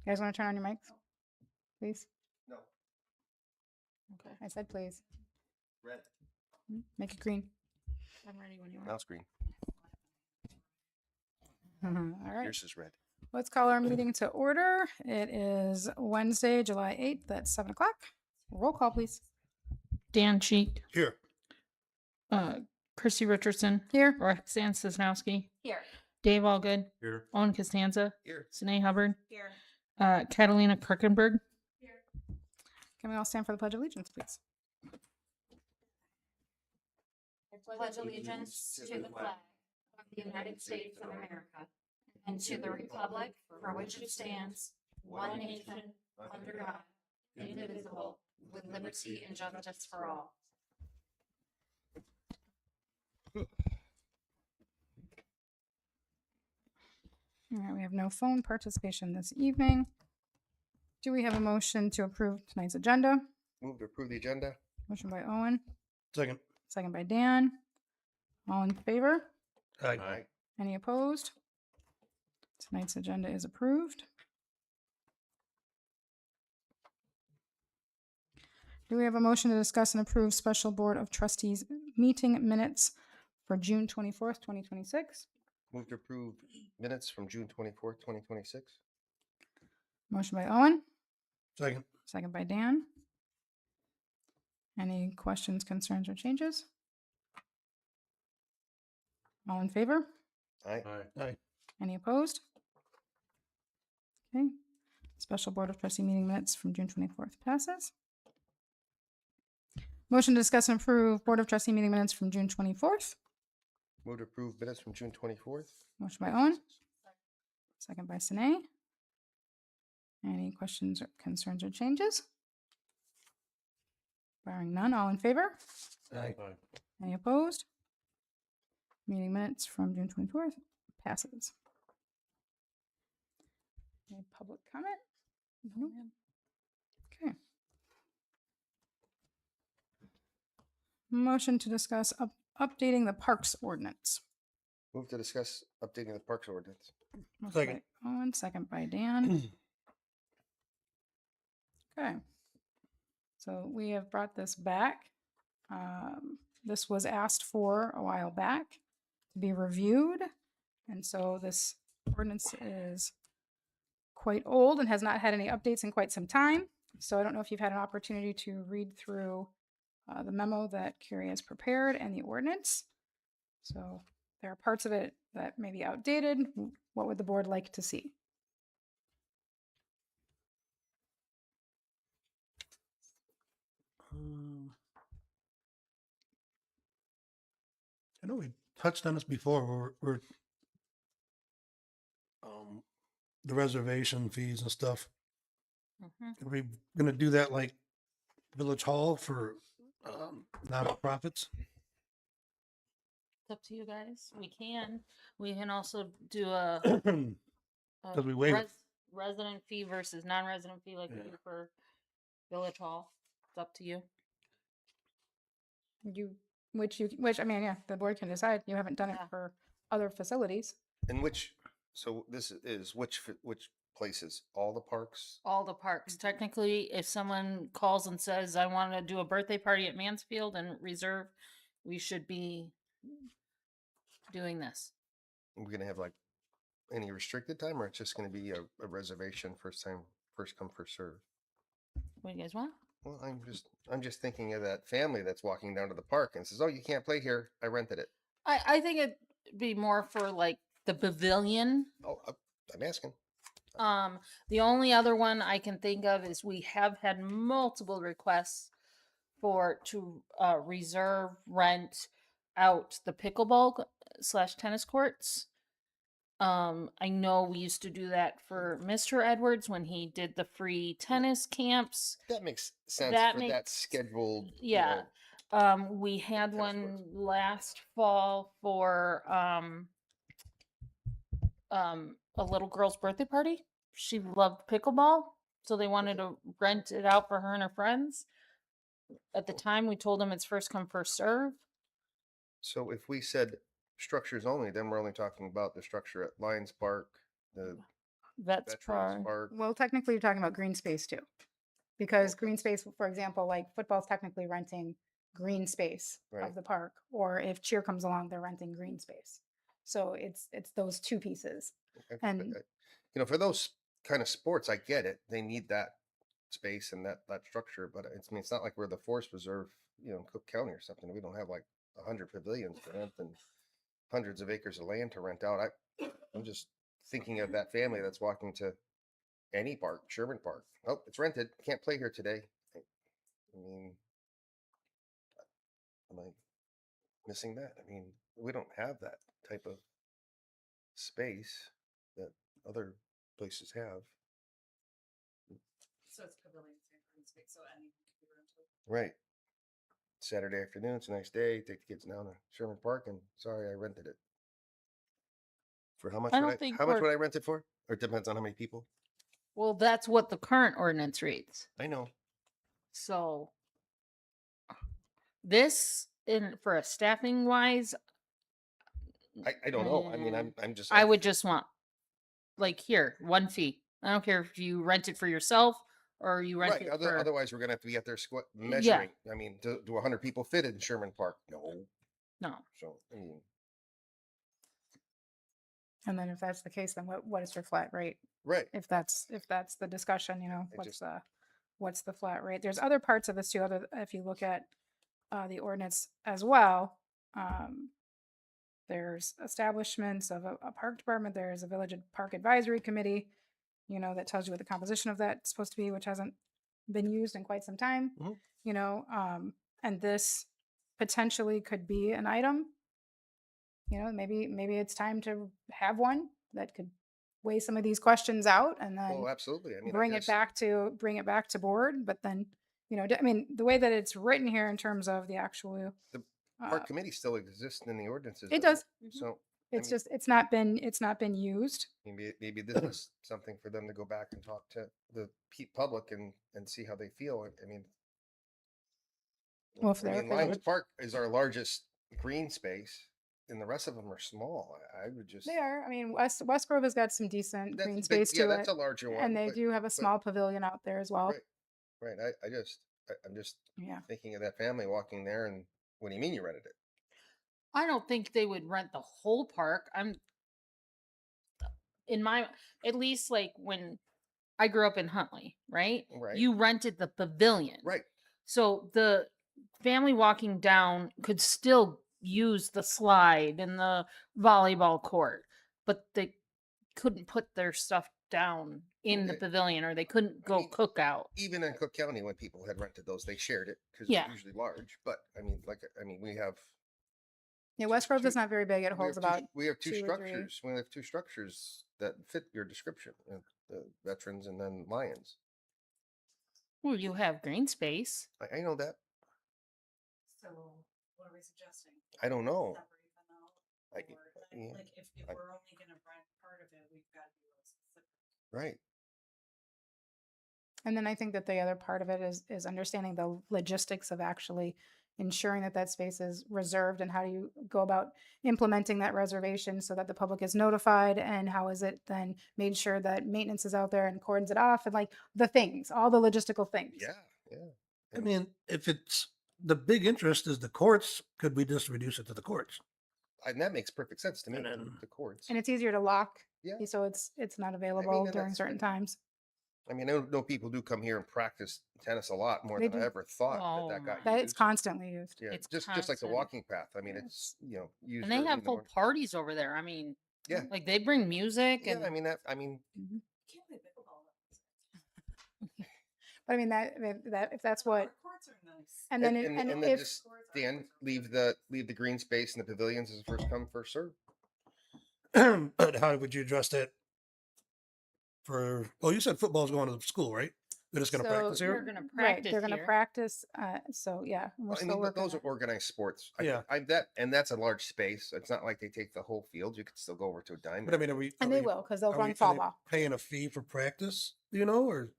You guys want to turn on your mics, please? No. Okay. I said please. Red. Make it green. I'm ready when you Now are. it's green. All right. Yours is red. Let's call our meeting to order. It is Wednesday, July 8th at 7 o'clock. Roll call, please. Dan Cheek, Here. Christy Richardson, Here. Roxanne Sosnowski, Here. Dave Allgood, Here. Owen Costanza, Here. Sine Hubbard, Here. Catalina Kirkenberg. Can we all stand for the Pledge of Allegiance, please? I pledge allegiance to the flag of the United States of America and to the republic for which it stands, one nation, under God, indivisible, with liberty and justice for all. All right, we have no phone participation this evening. Do we have a motion to approve tonight's agenda? Move to approve the agenda. Motion by Owen, Second. second by Dan. All in favor? Aye. Any opposed? Tonight's agenda is approved. Do we have a motion to discuss and approve special board of trustees meeting minutes for June 24th, 2026? Move to approve minutes from June 24th, 2026. Motion by Owen, Second. second by Dan. Any questions, concerns, or changes? All in favor? Aye. Aye. Any opposed? Okay. Special Board of Trustee meeting minutes from June 24th passes. Motion to discuss and approve Board of Trustee meeting minutes from June 24th. Move to approve minutes from June 24th. Motion by Owen. Second by Sine. Any questions, or concerns, or changes? Barring none, all in favor? Aye. Any opposed? Meeting minutes from June 24th passes. Any public comment? Nope. Okay. Motion to discuss updating the parks ordinance. Move to discuss updating the parks ordinance. Motion Second. by Owen, second by Dan. Okay. So we have brought this back. This was asked for a while back to be reviewed. And so this ordinance is quite old and has not had any updates in quite some time. So I don't know if you've had an opportunity to read through the memo that Carrie has prepared and the ordinance. So there are parts of it that may be outdated. What would the board like to see? I know we touched on this before. We're the reservation fees and stuff. Mhm. Are we gonna do that like Village Hall for nonprofits? It's up to you guys. We can also do a, Because we waive it. resident fee versus non-resident fee like we do for Village Hall. It's up to you. Which I mean, yeah, the board can decide. You haven't done it Yeah. for other facilities. And so this is which places? All the parks? All the parks. Technically, if someone calls and says, I want to do a birthday party at Mansfield and reserve, we should be doing this. We're going to have like any restricted time, or it's just going to be a reservation first come, first serve? What do you guys want? Well, I'm just thinking of that family that's walking down to the park and says, "Oh, you can't play here. I rented it." I think it'd be more for like the pavilion. Oh, I'm asking. The only other one I can think of is we have had multiple requests to reserve rent out the pickleball / tennis courts. I know we used to do that for Mr. Edwards when he did the free tennis camps. That makes sense That for that makes- scheduled. Yeah. We had tennis one last fall for a little girl's birthday party. She loved pickleball, so they wanted to rent it out for her and her friends. At the time, we told them it's first come, first serve. So if we said structures only, then we're only talking about the structure at Lions Park, the Vets Veterans Park. Park. Well, technically you're talking about green space too. Because green space, for example, like football's technically renting green space Right. of the park, or if cheer comes along, they're renting green space. So it's those two pieces. And You know, for those kind of sports, I get it. They need that space and that structure, but it's, I mean, it's not like we're the forest reserve, you know, in Cook County or something. We don't have like 100 pavilions to rent and hundreds of acres of land to rent out. I'm just thinking of that family that's walking to any park, Sherman Park. Oh, it's rented. Can't play here today. I mean, am I missing that? I mean, we don't have that type of space that other places have. so it's pavilions and green space, so anything can be rented. Right. Saturday afternoon, it's a nice day. Take the kids down to Sherman Park, and sorry, I rented it. For how much? I don't think how much we're- would I rent it for? Or it depends on how many people. Well, that's what the current ordinance reads. I know. So this in for a staffing wise, I don't know. I mean, I'm just. I would just want like here, one fee. I don't care if you rent it for yourself or you rent Right. it for Otherwise, we're gonna have to be out there measuring. I mean, do 100 people fit in Sherman Park? No. no. So I mean, And then if that's the case, then what is your flat rate? right. If that's the discussion, you know, I what's just- the flat rate? There's other parts of this too. Other if you look at the ordinance as well, there's establishments of a park department. There's a village park advisory committee, you know, that tells you what the composition of that's supposed to be, which hasn't been used in quite some time. Mhm. You know, and this potentially could be an item. You know, maybe it's time to have one that could weigh some of these questions out and then Well, absolutely. I mean, bring it back to board. But then, you know, I mean, the way that it's written here in terms of the actual The uh, Park committee still exists in the ordinances. it doesn't does. So It's mean- just it's not been used. maybe this is something for them to go back and talk to the public and see how they feel. I mean, Well, if I they're- mean, if they Lions would- Park is our largest green space, and the rest of them are small. I would just They are. I mean, West Grove has got some decent that's green a big- space yeah, to that's it, a larger one. and they but- do have a small pavilion out there as well. Right. I'm just Yeah. thinking of that family walking there, and what do you mean you rented it? I don't think they would rent the whole park. I'm in my at least like when I grew up in Huntley, right? Right. You rented the pavilion. Right. So the family walking down could still use the slide and the volleyball court, but they couldn't put their stuff down in the Okay. pavilion or they couldn't go mean, cook out. Even in Cook County, when people had rented those, they shared it because Yeah. it's usually large. But I mean, we have Yeah, West Grove is two- not very big. It holds about we have two 2 or 3. structures. We have two structures that fit your description: the veterans and then Lions. Well, you have green space. I know that. So, what are we suggesting? I don't know. Separate them out, I- or, yeah, like if I- we're only going to rent part of it, we've got to be real specific. Right. And then I think that the other part of it is understanding the logistics of actually ensuring that that space is reserved and how do you go about implementing that reservation so that the public is notified and how is it then made sure that maintenance is out there and cordons it off and like the things, all the logistical things. Yeah. I mean, if it's the big interest is the courts, could we just reduce it to the courts? And that makes perfect sense to me. And then- The courts. And it's easier to lock. Yeah. So it's not available and during that's- certain times. I mean, I know people do come here and practice tennis a lot more They than I do. ever thought Oh that got That it's used. constantly used. Yeah, It's just like the constant. walking path. I mean, Yeah. it's used. And they early have in the whole morning. parties over there. I mean, Yeah. like they bring music Yeah, and I mean that. I mean, But I mean that if that's what and then and then just Dan leave the green space and the pavilions as a first come first serve. But how would you address that? Well, you said football's going to the school, right? They're just going to So practice they're here. gonna right, practice. they're going to here. practice. So yeah, we're Well, I still mean, working those on are organized sports. Yeah. That's a large space. It's not like they take the whole field. You could still go over to a diamond. But I mean, are we? and are they we- will because they'll are run we- fall are they ball. paying a fee for practice? Do you know, or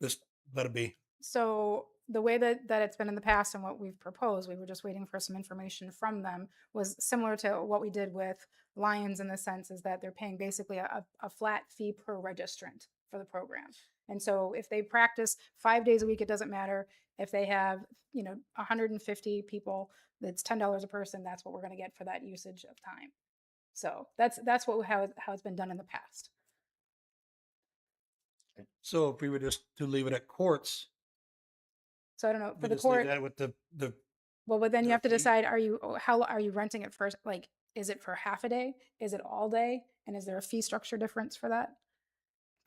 just let it be? So the way that it's been in the past and what we've proposed, we were just waiting for some information from them, was similar to what we did with Lions in the sense is that they're paying basically a flat fee per registrant for the program. And so if they practice 5 days a week, it doesn't matter. If they have, 150 people, that's $10 a person, that's what we're going to get for that usage of time. So that's how it's been done in the past. So if we were just to leave it at courts, So I don't know, for we the just leave court, that with the, well, but then you their have to fee? decide, how are you renting it first? Like, is it for half a day? Is it all day? And is there a fee structure difference for that?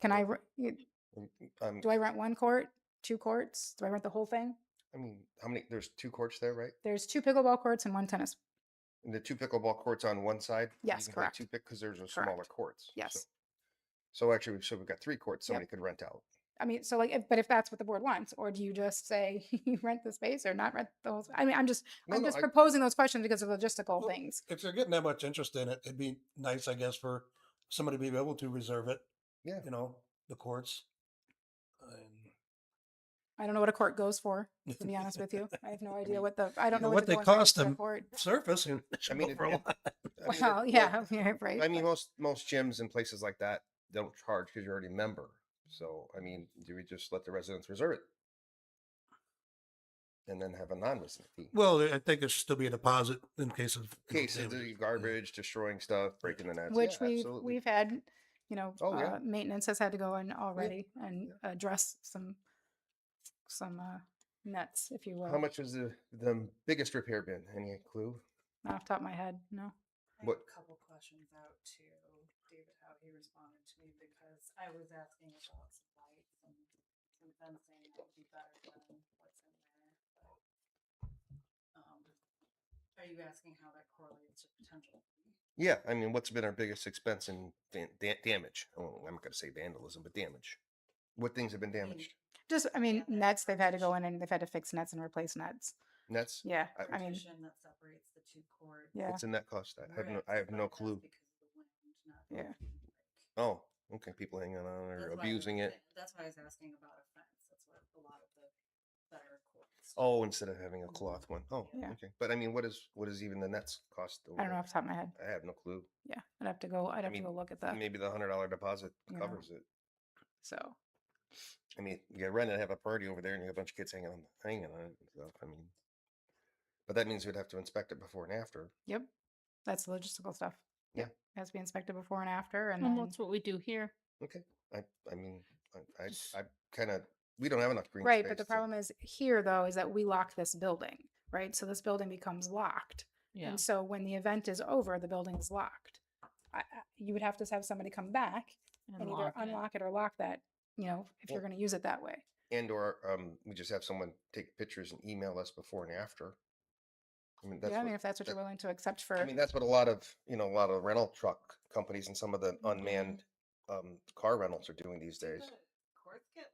Can I, do I rent one court, 2 courts? Do I rent the whole thing? I mean, how many? There's 2 courts there, right? There's 2 pickleball courts and 1 tennis. And the 2 pickleball courts on one side. Yes, you can play correct. 2 because there's a smaller Correct. courts. Yes. So actually, we've got 3 courts Yep. somebody could rent out. I mean, so like, but if that's what the board wants, or do you just say you rent the space or not rent the whole? I mean, I'm just No, no, proposing those questions because of logistical Well, things. if they're getting that much interest in it, it'd be nice, I guess, for somebody to be able to reserve it. Yeah. The courts. And I don't know what a court goes for, to be honest with you. I have no idea I don't know what to they go and rent cost for a them. court. surface, and I mean, for a it- lot. I mean, Well, yeah, yeah, right. I mean, most gyms and places like that don't charge because you're already a member. So, I mean, do we just let the residents reserve it? And then have a non-resident fee? Well, I think there should still be a deposit in case of Cases of damage. garbage, destroying stuff, breaking the nets. Which Yeah, absolutely. we've had, Oh, yeah. maintenance has had to go in already and address some nets, if you will. How much has the biggest repair been? Any clue? Not off the top of my head, no. I What- have a couple questions out to David, how he responded to me, because I was asking about some lights and some fencing that would be better than what's in there. But, are you asking how that correlates to potential fee? Yeah, I mean, what's been our biggest expense in damage? Oh, I'm not going to say vandalism, but damage. What things have been damaged? Just, I mean, Yeah, that nets, they've had to go in partition. and they've had to fix nets and replace nets. Nets? Yeah, I- I mean, Partition that separates the 2 courts. yeah. What's in that cost? I have no, Ripped, I have but no that's clue. because of the wind, not Yeah. because of, like, Oh, okay. People hanging on or that's why I was abusing it. saying- That's why I was asking about a fence. That's what a lot of the better courts. Oh, instead of having a cloth one. Oh, Yeah. okay. But I mean, what is even the nets cost? I don't know off the top of my head. I have no clue. Yeah, I'd have to go mean, look at that. Maybe the $100 deposit Yeah. covers it. So, I mean, you rent it, have a party over there, and you have a bunch of kids hanging on it and stuff. I mean, but that means we'd have to inspect it before and after. yep, that's the logistical stuff. Yeah. Yep, has to be inspected before and after, and And then, that's what we do here. Okay. I mean, I kind of, we don't have enough green right, space. but the to- problem is here though, is that we lock this building, right? So this building becomes locked. Yeah. And so when the event is over, the building is locked. You would have to have somebody come back and either lock it. unlock it or lock that, if you're Well- going to use it that way. And or we just have someone take pictures and email us before and after. I mean, that's Yeah, I mean, what, if that's what you're that- willing to accept for, I mean, that's what a lot of rental truck companies and some of the unmanned car rentals are doing these Do days. the courts get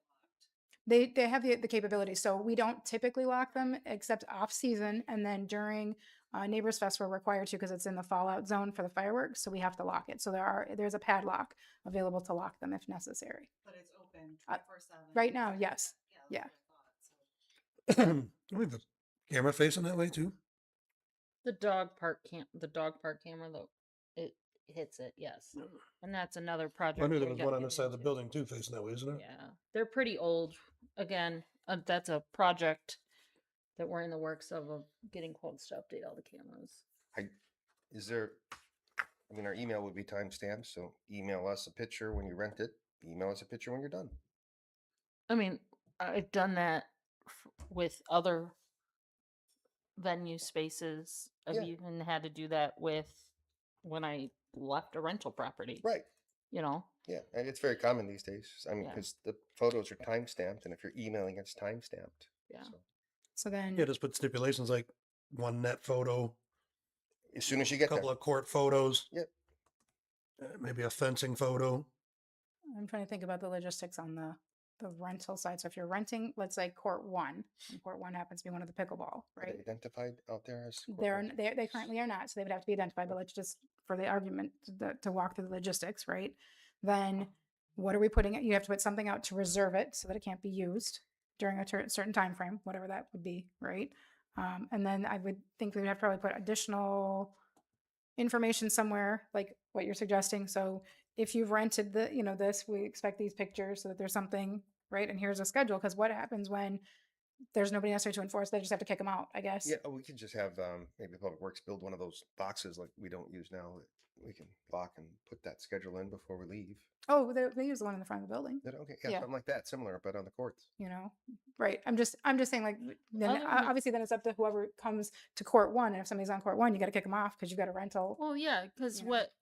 locked? they have the capability. So we don't typically lock them except off season. And then during Neighbors Fest, we're required to, because it's in the fallout zone for the fireworks. So we have to lock it. So there's a padlock available to lock them if necessary. But it's open Uh, 24/7. right now, yes. Yeah. Yeah. that's what I thought, so. Do we have a camera facing that way too? The dog park camera though, it hits it, yes. And that's another project. I knew there we was gotta one on the get side of the into. building too, facing that way, isn't there? Yeah, they're pretty old. Again, that's a project that we're in the works of getting quotes to update all the cameras. Is there? I mean, our email would be timestamped, so email us a picture when you rent it. Email us a picture when you're done. I mean, I've done that with other venue spaces. I've Yeah. even had to do that with when I left a rental property. Right. You know, Yeah, and it's very common these days. I mean, Yeah. because the photos are timestamped, and if you're emailing, it's timestamped. Yeah. So So then, Yeah, just put stipulations like one net photo, as soon as you a get couple there, of court photos. Yep. Maybe a fencing photo. I'm trying to think about the logistics on the rental side. So if you're renting, let's say court 1, and court 1 happens to be one of the pickleball, are they right? identified out there as They currently are not, so they would have to be identified, but let's just, for the argument, to walk through the logistics, right? Then what are we putting it? You have to put something out to reserve it so that it can't be used. during a certain time frame, whatever that would be, right? And then I would think we'd have to probably put additional information somewhere, like what you're suggesting. So if you've rented the, this, we expect these pictures so that there's something, right? And here's a schedule, because what happens when there's nobody necessary to enforce? They just have to kick them out, I guess. Yeah, we could just have maybe Public Works build one of those boxes like we don't use now that we can lock and put that schedule in before we leave. Oh, they use the one in the front of the building. Okay, yeah, Yeah. something like that, similar, but on the courts. Right. I'm just saying, like, then Other than- obviously then it's up to whoever comes to court one. And if somebody's on court one, you got to kick them off because you got a rental. Well, yeah, because Yeah. what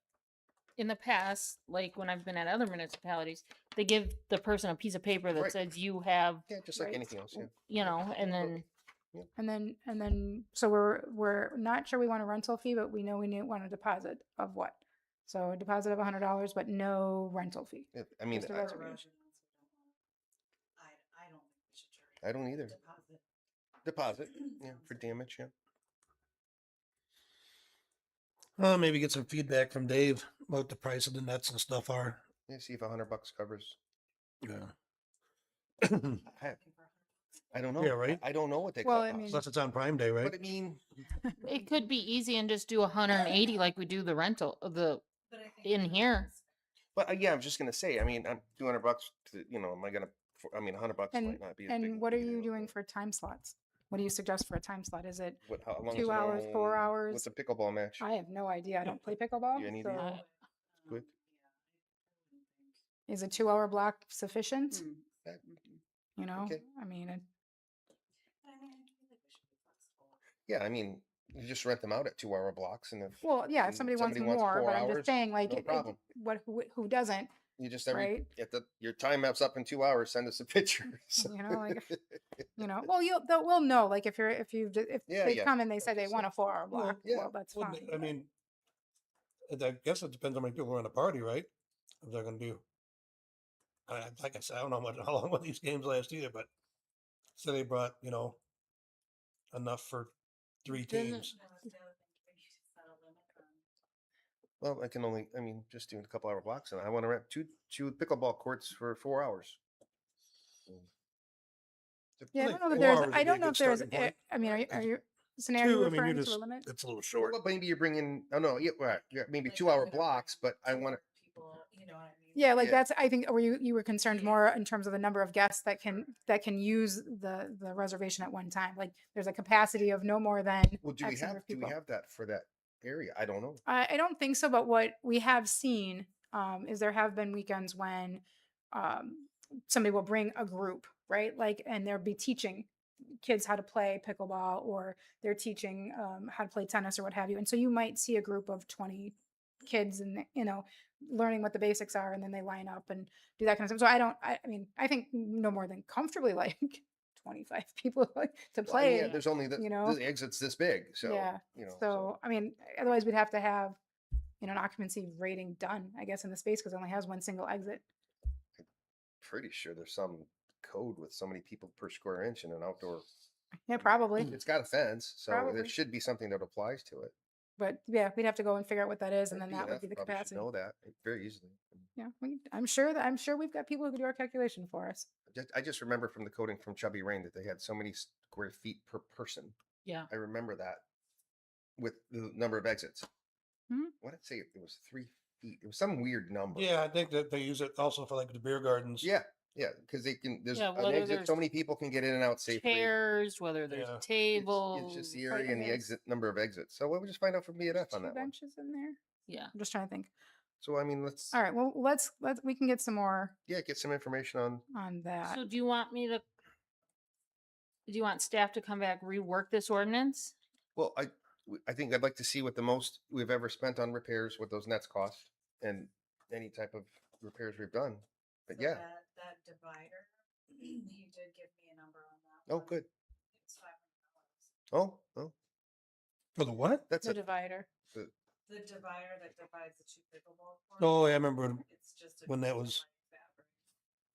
in the past, like when I've been at other municipalities, they give the person a piece of paper that Right. says you have, Yeah, just like Right. anything else. Yeah. and then And then so we're not sure we want a rental fee, but we know want a deposit of what? So a deposit of $100, but no rental fee. Yeah, I mean, Just a I, reservation. I don't think we should charge. I don't either. Deposit. Deposit, yeah, for damage. Yeah. Maybe get some feedback from Dave about the price of the nets and stuff are. Yeah, see if $100 covers. Yeah. I don't know. Yeah, right? I don't know what they Well, cost. I mean- Unless it's on Prime Day, right? But I mean, it could be easy and just do 180 like we do the rental of the But I think in here. but yeah, I was just gonna say. I mean, I'm $200 to am I gonna? I mean, $100 And might not be. as big and a what are deal, you but doing for time slots? What do you suggest for a time slot? Is it how long 2 is a hours, 4 normal- hours? What's a pickleball match? I have no idea. I don't play pickleball. You any So idea? Quick. is a 2-hour block sufficient? Hmm. That- I mean, But I mean, I feel like we should be flexible. Yeah, I mean, you just rent them out at 2-hour blocks, and if well, yeah, if and somebody wants somebody wants more, 4 but I'm just hours, saying, like, no problem. who doesn't? you just Right. your time map's up in 2 hours, send us a picture. So- Well, we'll know. Like if Yeah, they yeah. come and they say they want a 4-hour Well, block, yeah. well, that's Well, fine. I mean, I guess it depends on how many people are in a party, right? If they're gonna do. Like I said, I don't know how long were these games last either, but so they brought, enough for 3 Then- teams. Well, that's the other thing. We need to set a limit on. Well, I mean, just doing a couple hour blocks, and I want to rent two pickleball courts for 4 hours. Yeah, I Like don't know that 4 there's. hours would I be a don't know good if there's. starting point. I mean, are you scenario 2, I mean, referring you're to a just, limit? it's a little short. Well, maybe you're bringing. Oh no, yeah, right, yeah, maybe Like, 2-hour I'm gonna blocks, but I rent want to. for people, you know what I mean? Yeah, like Yeah. that's. I think. Or you were concerned more in terms of the number of guests that can use the reservation at one time. Like there's a capacity of no more than Well, X number of people. that for that area? I don't know. I don't think so, but what we have seen is there have been weekends when somebody will bring a group, right? Like, and they'll be teaching kids how to play pickleball, or they're teaching how to play tennis or what have you. And so you might see a group of 20 kids and, learning what the basics are, and then they line up and do that kind of stuff. So I think no more than comfortably like 25 people like to Well, play. yeah, there's only the exit's this big, so Yeah. So So, I mean, otherwise we'd have to have, an occupancy rating done, I guess, in the space because it only has one single exit. pretty sure there's some code with so many people per square inch in an outdoor. Yeah, probably. It's got a fence, so there Probably. should be something that applies to it. But yeah, we'd have to go and figure out what that is, and then that would BNF be the probably should capacity. Know that very easily. Yeah, I'm sure we've got people who can do our calculation for us. I just remember from the coding from Chubby Rain that they had so many square feet per person. Yeah. I remember that with the number of exits. Mhm. What did it say? It was 3 feet. It was some weird number. Yeah, I think that they use it also for like the beer gardens. Yeah. Yeah. Because there's Yeah, an whether exit. So there's many people can get in and out safely. Chairs, whether there's Yeah. tables. It's just the Right, area and and the there's- exit number of exits. So we'll just find out from BNF on Two that one. benches in there. Yeah. I'm just trying to think. So I mean, let's All right, well, let's we can get some more get some information on. that. So do you want staff to come back, rework this ordinance? Well, I think I'd like to see what the most we've ever spent on repairs, what those nets cost, and any type of repairs we've done. But So yeah. That divider, he did give me a number on that. Oh, one. good. It's $500. Oh, For the what? that's The a divider. The divider that divides the 2 pickleball courts. Oh, yeah, I remember It's just a when that piece was- of white fabric.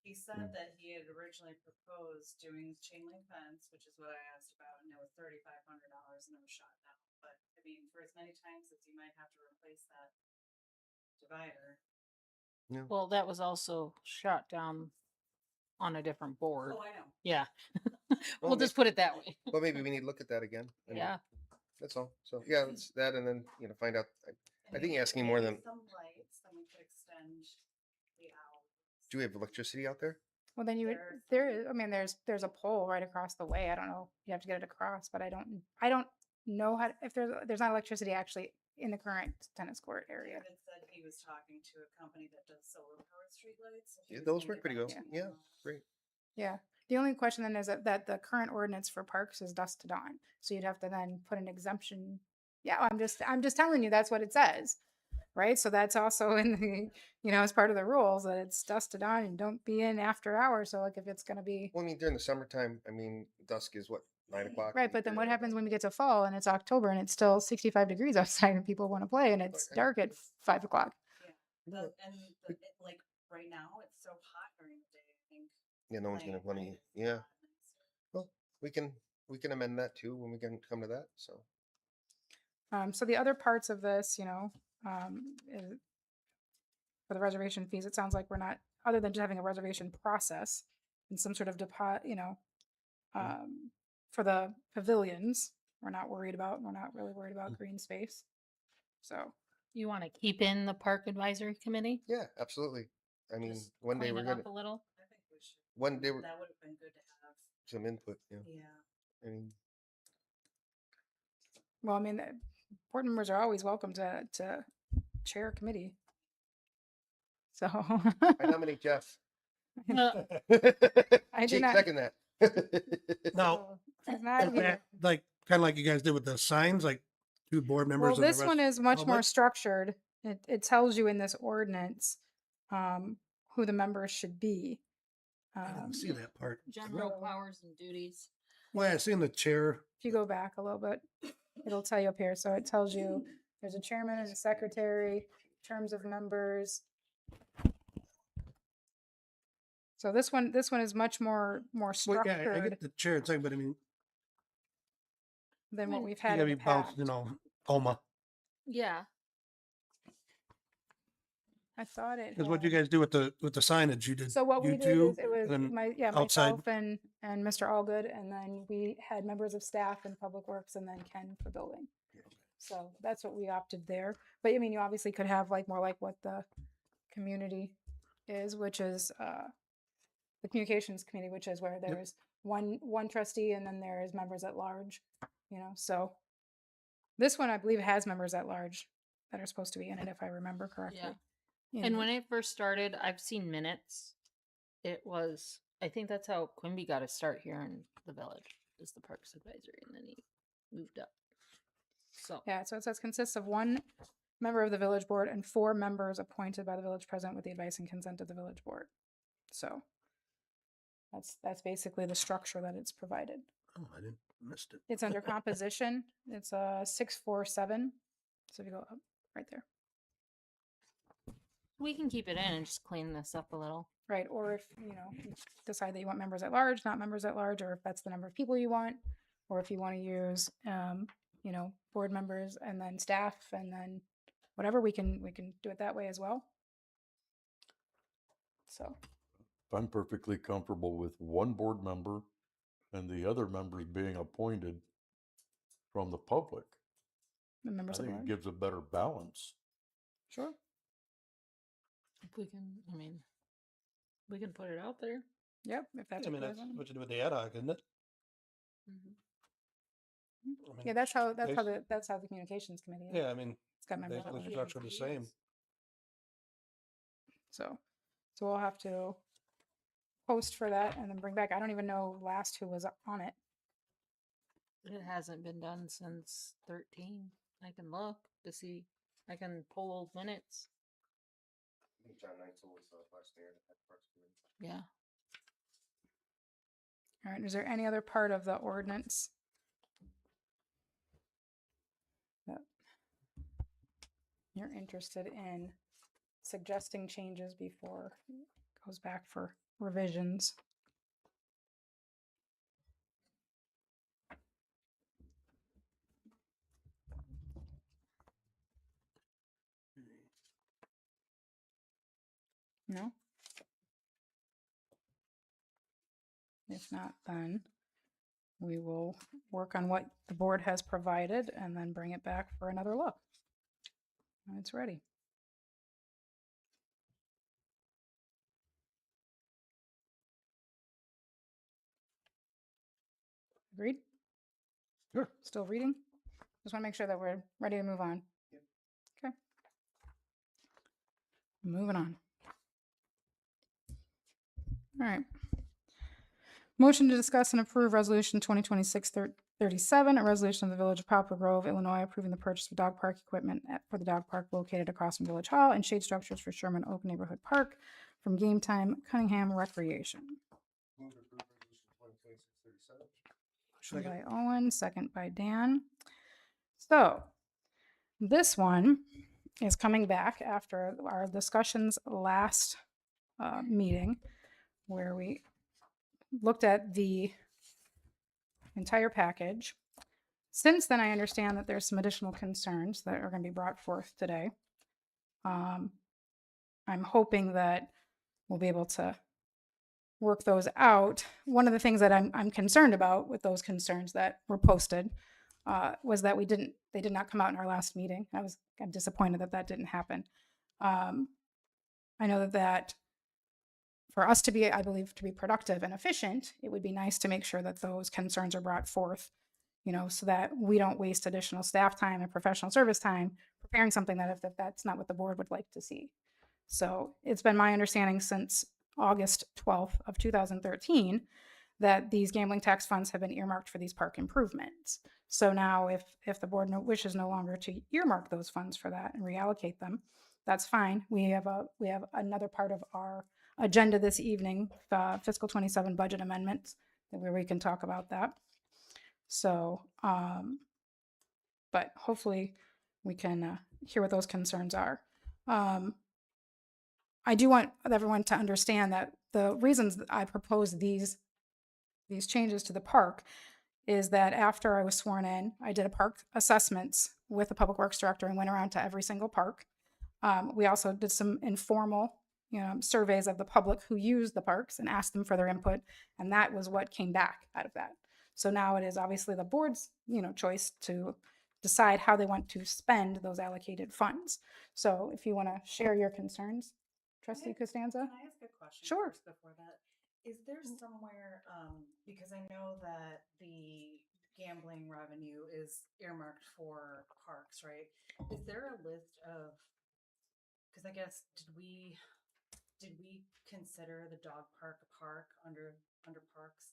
He said that he had originally proposed doing chain link fence, which is what I asked about, and it was $3,500, and it was shot down. But I mean, for as many times as you might have to replace that divider, Well, that was also shot down on a different board. Oh, I know. Yeah. Well, We'll just put it that way. Well, maybe we need to look at that again. and Yeah. That's all. So yeah, it's that, and then find out. I think you're asking Maybe more than. some lights, then we could extend the hours. Do we have electricity out there? Well, then you would, There's I mean, there's a pole right across the way. I don't know. You have to get it across, but I don't know how, if there's not electricity actually in the current tennis court area. David said he was talking to a company that does solar powered streetlights. Yeah, those work pretty well. Yeah, great. Yeah. The only question then is that the current ordinance for parks is dusk to dawn. So you'd have to then put an exemption. Yeah, I'm just telling you that's what it says. Right? So that's also in the, as part of the rules that it's dusk to dawn and don't be in after hours. So like if it's gonna be Well, I mean, during the summertime, dusk is what, 9 o'clock? right, but then what happens when we get to fall and it's October and it's still 65 degrees outside and people want to play and it's dark at 5 o'clock? Like right now, it's so hot during the day, I think. Yeah, no one's gonna want to. playing Yeah, is not nice. we can amend that too when we can come to that. So So the other parts of this, for the reservation fees, it sounds like we're not, other than just having a reservation process and some sort of deposit, for the pavilions, we're not really worried about green space. So, You want to keep in the park advisory committee? yeah, absolutely. I mean, Just one day clean we're it gonna up a little. I think we should. one day That would have been good to have. some input. Yeah, Yeah. I mean, well, I mean, board members are always welcome to chair a committee. So, I nominate Jeff. I do Jake, not- second that. Now, so he's not is here. that like kind of like you guys did with the signs, like 2 board members. Well, and the this one rest is much more public? structured. It tells you in this ordinance who the members should be. I didn't see that part. General So- powers and duties. Well, I seen the chair. If you go back a little bit, it'll tell you up here. So it tells you there's a chairman and a secretary, terms of members. So this one is much more Well, structured yeah, I get the chair thing, but I mean, than what we've you had gotta in be the past. bounced, Oma. Yeah. I thought it. Because what you had- guys do with the signage, you did. So what we you did two, is it was and then outside- myself and Mr. Allgood, and then we had members of staff in Public Works, and then Ken for building. So that's what we opted there. But I mean, you obviously could have more like what the community is, which is the communications committee, which is where there's one trustee and then there is members at large. So this one I believe has members at large that are supposed to be in it, if I remember correctly. And when it first started, I've seen minutes. It was, I think that's how Quimby got a start here in the village, is the Parks Advisory, and then he moved up. So, Yeah, so it says consists of one member of the village board and 4 members appointed by the village president with the advice and consent of the village board. So that's basically the structure that it's provided. Oh, I didn't missed it. It's under composition. It's 647. So if you go up right there, we can keep it in and just clean this up a little. right? Or if you decide that you want members at large, not members at large, or if that's the number of people you want, or if you want to use board members and then staff and then whatever, we can do it that way as well. So I'm perfectly comfortable with one board member and the other members being appointed from the public. the I members at think it large, gives a better balance. sure. If we can, we can put it out there. Yep, if that's I mean, what you guys that's want. what you do with the ad hoc, isn't it? I mean, Yeah, that's how basi- that's how the communications committee is. Yeah, I mean, It's got members at basically large. structure the same. So we'll have to post for that and then bring back. I don't even know last who was on it. It hasn't been done since 13. I can look to see. I can pull old minutes. John Neitzel was last year at Parks Committee. Yeah. All right. Is there any other part of the ordinance that you're interested in suggesting changes before it goes back for revisions? No? If not, then we will work on what the board has provided and then bring it back for another look. When it's ready. Agreed? Sure. Still reading? Just want to make sure that we're ready to move on. Okay. Moving on. All right. Motion to discuss and approve resolution 2026-37, a resolution of the Village of Poplar Grove, Illinois, approving the purchase of dog park equipment for the dog park located across from Village Hall and shade structures for Sherman Oak Neighborhood Park from Game Time Cunningham Recreation. Move to approve resolution 2026-37. Motion by Owen, second by Dan. So this one is coming back after our discussions last meeting where we looked at the entire package. Since then, I understand that there's some additional concerns that are going to be brought forth today. I'm hoping that we'll be able to work those out. One of the things that I'm concerned about with those concerns that were posted was that they did not come out in our last meeting. I'm disappointed that didn't happen. I know that for us to be, I believe, to be productive and efficient, it would be nice to make sure that those concerns are brought forth, so that we don't waste additional staff time and professional service time preparing something that if that's not what the board would like to see. So it's been my understanding since August 12th of 2013 that these gambling tax funds have been earmarked for these park improvements. So now if the board wishes no longer to earmark those funds for that and reallocate them, that's fine. We have another part of our agenda this evening, fiscal 27 budget amendments, where we can talk about that. So, but hopefully we can hear what those concerns are. I do want everyone to understand that the reasons that I proposed these changes to the park is that after I was sworn in, I did a park assessments with the public works director and went around to every single park. We also did some informal, surveys of the public who use the parks and asked them for their input. And that was what came back out of that. So now it is obviously the board's, choice to decide how they want to spend those allocated funds. So if you want to share your concerns, Trustee Costanza? Can I ask a question? Sure. First before that? Is there somewhere, because I know that the gambling revenue is earmarked for parks, right? Is there a list of, because I guess, did we consider the dog park a park under parks?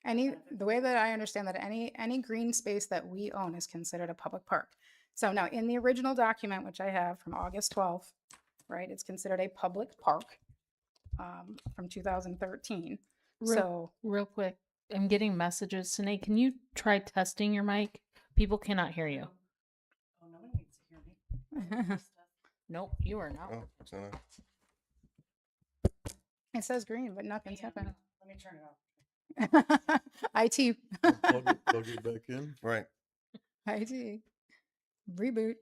The way that I understand that any green space that we own is considered a public park. So now in the original document, which I have from August 12th, right, it's considered a public park from 2013. Real quick, I'm getting messages. Sinead, can you try testing your mic? People cannot hear you. Oh, no one needs to hear me. Nope, you are not. Oh, it's not. It says green, but nothing's happening. Let me turn it off. IT. Plug it back in. Right. IT. Reboot.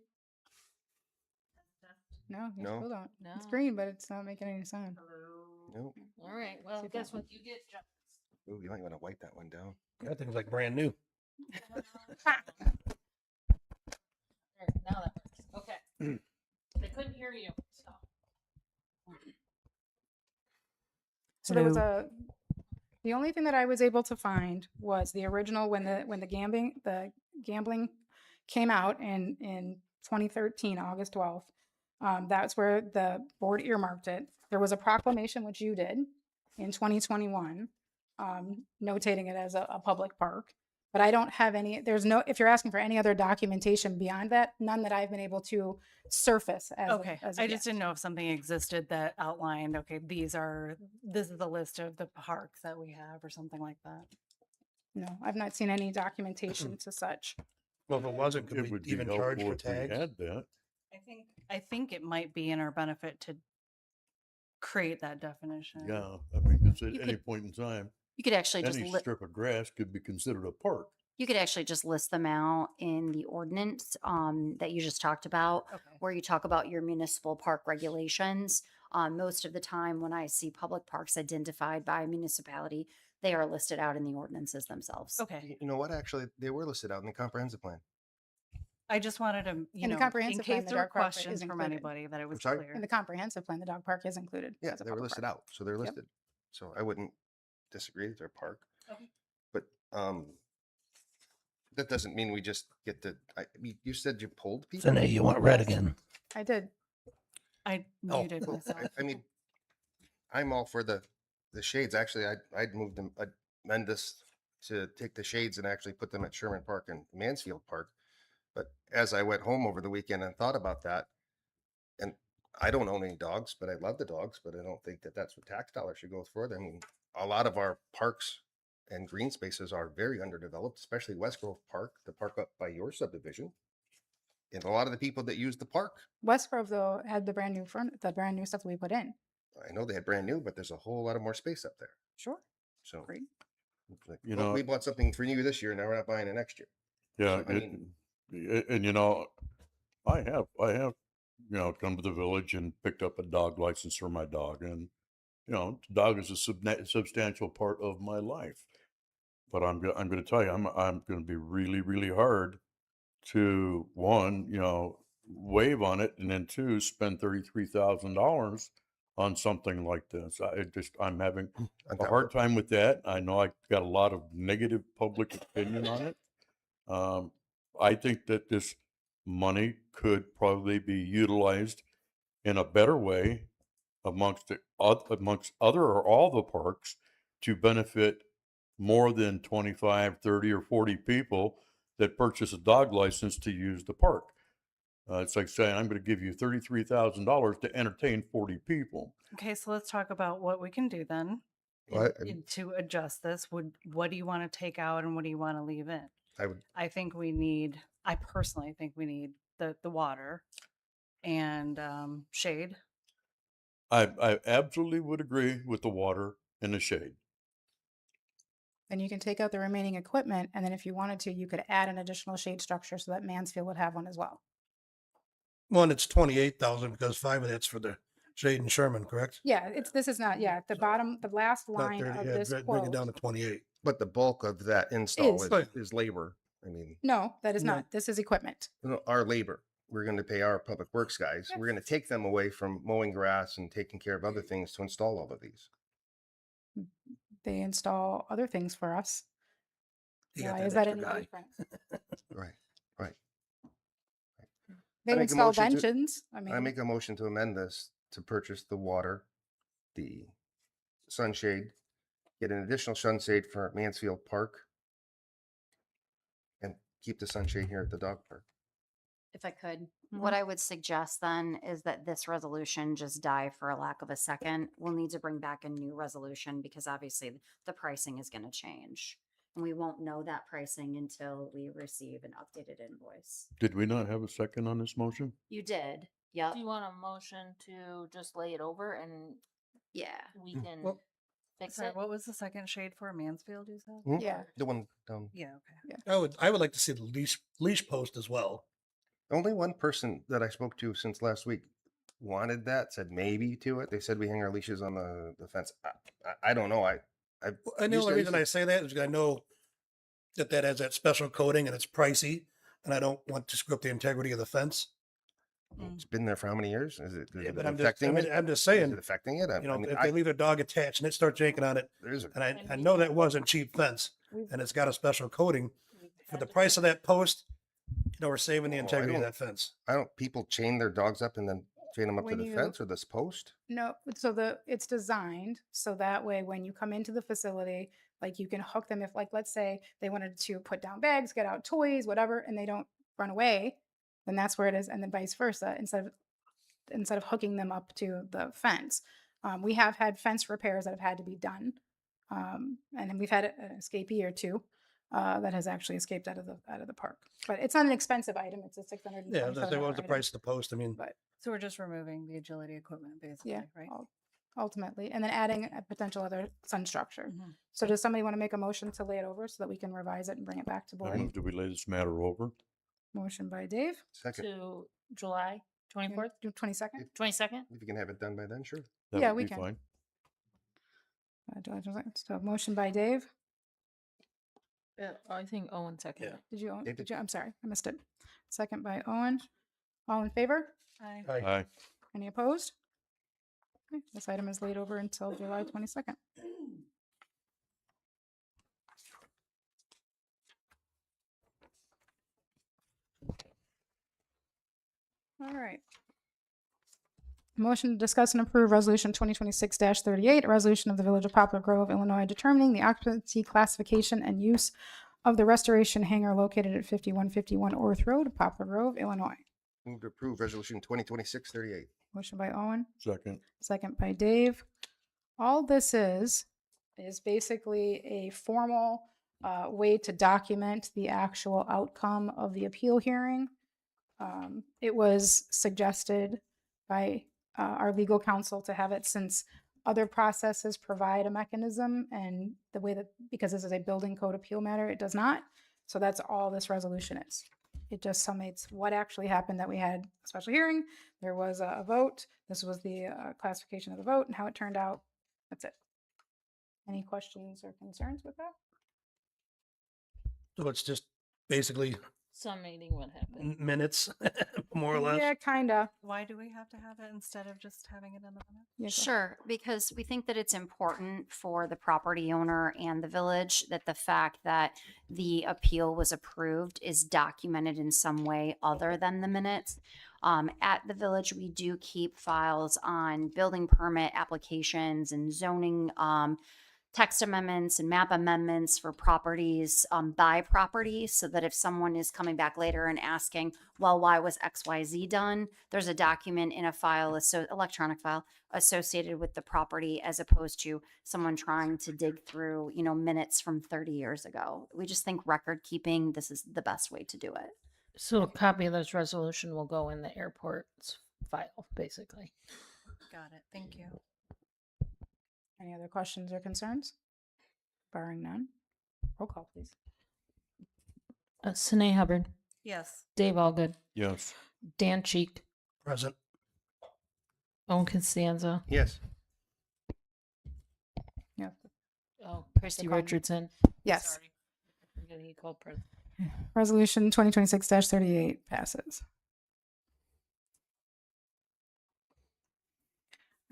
No, you No. still don't. It's No. green, but it's not making any sound. Hello. Nope. All right. Well, See if guess that- what? You get judged. Ooh, you might want to wipe that one down. That thing's like brand new. There, now that works. Okay. I couldn't hear you. So. So there was the only thing that I was able to find was the original when the gambling came out in 2013, August 12th. That's where the board earmarked it. There was a proclamation, which you did in 2021, notating it as a public park. But I don't have any, if you're asking for any other documentation beyond that, none that I've been able to surface as Okay, as I of just yet. didn't know if something existed that outlined, okay, this is the list of the parks that we have or something like that. No, I've not seen any documentation to such. Well, if it wasn't, could It we would be even charge helpful for if we tags? had that. I think it might be in our benefit to create that definition. Yeah, I mean, it's at You any could- point in time, You could actually just any strip of grass could be considered a park. you could actually just list them out in the ordinance that you just talked about, Okay. where you talk about your municipal park regulations. Most of the time, when I see public parks identified by municipality, they are listed out in the ordinances themselves. Okay. You know what? Actually, they were listed out in the comprehensive plan. I just wanted to, In the in comprehensive plan, case the there were dog park questions is from included. anybody, that it was sorry? clear. In the comprehensive plan, the dog park is included. Yeah, as a they were public listed park. out, so they're Yep. listed. So I wouldn't disagree with their park. Okay. But that doesn't mean we just get to. You said you pulled people. Sine, you want red Yes. again? I did. I Oh. muted myself. I mean, I'm all for the shades. Actually, I'd move them, amend this to take the shades and actually put them at Sherman Park and Mansfield Park. But as I went home over the weekend and thought about that, and I don't own any dogs, but I love the dogs, but I don't think that that's what tax dollars should go for. I mean, a lot of our parks and green spaces are very underdeveloped, especially West Grove Park, the park up by your subdivision. And a lot of the people that use the park, West Grove though had the brand new the brand new stuff that we put in. I know they had brand new, but there's a whole lot of more space up there. Sure. So Agreed. it's like, You well, know- we bought something for you this year. Now we're not buying it next year. Yeah, So, I mean- and you know, I have, you know, come to the village and picked up a dog license for my dog, and you know, the dog is a substantial part of my life. But I'm going to tell you, I'm going to be really, really hard to one, you know, wave on it, and then two, spend $33,000 on something like this. I'm having On a top hard of- time with that. I know I got a lot of negative public opinion on it. I think that this money could probably be utilized in a better way amongst other or all the parks to benefit more than 25, 30, or 40 people that purchase a dog license to use the park. It's like saying, I'm going to give you $33,000 to entertain 40 people. Okay, so let's talk about what we can do then Well, to adjust this. What do you want to take out and what do you want to leave in? I I personally think we need the water and shade. I absolutely would agree with the water and the shade. Then you can take out the remaining equipment, and then if you wanted to, you could add an additional shade structure so that Mansfield would have one as well. One, it's 28,000 because 5 of that's for the shade and Sherman, correct? Yeah, this is not, the bottom, the last Not line 30, of yeah, this bring it down quote. to 28. but the bulk of that install Is- is labor. I mean, No, that is No. not. This is equipment. our labor. We're going to pay our public works guys. Yeah. We're going to take them away from mowing grass and taking care of other things to install all of these. They install other things for us. You got Why that is that extra any guy. different? Right. Right. They make a install motion to- benches. I I mean, make a motion to amend this to purchase the water, the sunshade, get an additional sunshade for Mansfield Park, and keep the sunshade here at the dog park. If I could, what I would suggest then is that this resolution just die for a lack of a second. We'll need to bring back a new resolution because obviously the pricing is going to change. And we won't know that pricing until we receive an updated invoice. Did we not have a second on this motion? You did. Yep. Do you want a motion to just lay it over and Yeah. we can Well- fix Sorry, it? what was the second shade for Mansfield you said? Hmm? yeah. The one down. Yeah, okay. I would like to see the leash post as well. Only one person that I spoke to since last week wanted that, said maybe to it. They said we hang our leashes on the fence. I don't know. And the used only to- reason I say that is because I know that has that special coating and it's pricey, and I don't want to screw up the integrity of the fence. It's been there for how many years? Is it But I'm affecting it? just Is saying, it affecting it? you know, I mean, if they leave their dog attached and it starts yanking on it, there's a, and I know that wasn't cheap fence, and it's got a special coating. For the price of that post, you know, we're saving the Oh, I integrity of don't- that fence. people chain their dogs up and then chain them up to When the you- fence or this post? No, so it's designed so that way when you come into the facility, like you can hook them if, like, let's say they wanted to put down bags, get out toys, whatever, and they don't run away, then that's where it is, and then vice versa. Instead of hooking them up to the fence, we have had fence repairs that have had to be done, and then we've had an escapee or two that has actually escaped out of the park. But it's not an expensive item; it's a $627 Yeah, what was the item. price of the post? I mean, But So we're just removing the agility equipment basically, yeah, right? ultimately, and then adding a potential other sun structure. Mhm. So does somebody want to make a motion to lay it over so that we can revise it and bring it back to I board? move that we lay this matter over. Motion by Dave, Second. To July? 24th, Do 22nd? 22nd? If you can have it done by then, sure. That Yeah, would we be can. fine. So motion by Dave. I think Owen seconded. Yeah. Did David. you, I'm sorry, I missed it. Second by Owen. All in favor? I, Aye. Aye. Any opposed? Okay, this item is laid over until July 22nd. All right. Motion to discuss and approve resolution 2026-38, a resolution of the Village of Poplar Grove, Illinois, determining the occupancy classification and use of the restoration hangar located at 5151 Orth Road, Poplar Grove, Illinois. Move to approve resolution 2026-38. Motion by Owen, Second. second by Dave. All this is basically a formal way to document the actual outcome of the appeal hearing. It was suggested by our legal counsel to have it since other processes provide a mechanism, and the way that, because this is a building code appeal matter, it does not. So that's all this resolution is. It just summates what actually happened, that we had a special hearing, there was a vote, this was the classification of the vote and how it turned out. That's it. Any questions or concerns with that? So it's just basically Summating what happened. minutes, more or less. Yeah, kinda. why do we have to have it instead of just having it in the minute? Yeah, go. Sure, because we think that it's important for the property owner and the village that the fact that the appeal was approved is documented in some way other than the minutes. At the village, we do keep files on building permit applications and zoning text amendments and map amendments for properties by property, so that if someone is coming back later and asking, well, why was XYZ done, there's a document in a file, electronic file associated with the property, as opposed to someone trying to dig through, minutes from 30 years ago. We just think record keeping, this is the best way to do it. So a copy of this resolution will go in the airport's file, basically. Got it. Thank you. Any other questions or concerns? Barring none. Roll call, please. Sine Hubbard, Yes. Dave Allgood, Yes. Dan Cheek, Present. Owen Costanza, Yes. Yeah. Christy call me. Richardson. Yes. Sorry. I'm getting you called president. Resolution 2026-38 passes.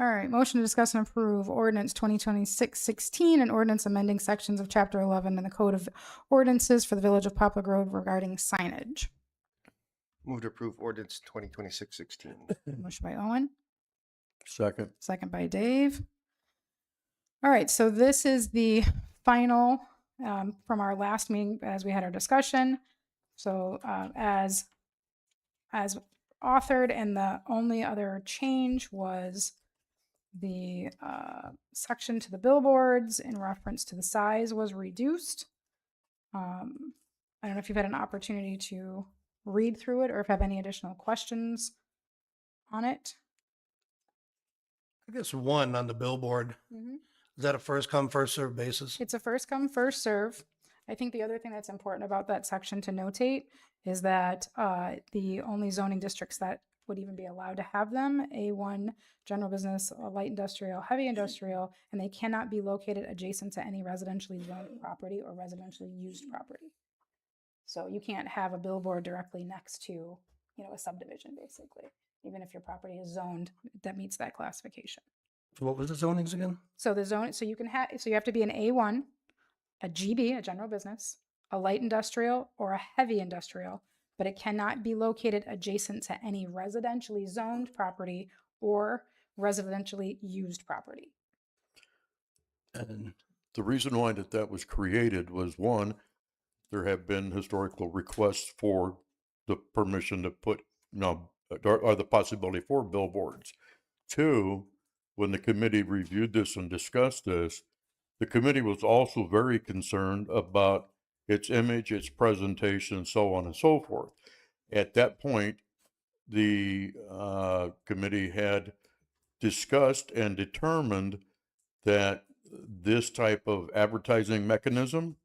All right, motion to discuss and approve ordinance 2026-16, an ordinance amending sections of chapter 11 in the code of ordinances for the village of Poplar Grove regarding signage. Move to approve ordinance 2026-16. Motion by Owen, Second. second by Dave. All right, so this is the final from our last meeting as we had our discussion. So as authored, and the only other change was the section to the billboards in reference to the size was reduced. I don't know if you've had an opportunity to read through it or if you have any additional questions on it. I guess one on the billboard. Is that a first come, first served basis? It's a first come, first serve. I think the other thing that's important about that section to notate is that the only zoning districts that would even be allowed to have them, A1, general business, light industrial, heavy industrial, and they cannot be located adjacent to any residentially zoned property or residentially used property. So you can't have a billboard directly next to, a subdivision, basically, even if your property is zoned that meets that classification. What was the zonings again? So the zone, so you have to be an A1, a GB, a general business, a light industrial, or a heavy industrial, but it cannot be located adjacent to any residentially zoned property or residentially used property. And The reason why that was created was, one, there have been historical requests for the permission to put, or the possibility for billboards. Two, when the committee reviewed this and discussed this, the committee was also very concerned about its image, its presentation, so on and so forth. At that point, the committee had discussed and determined that this type of advertising mechanism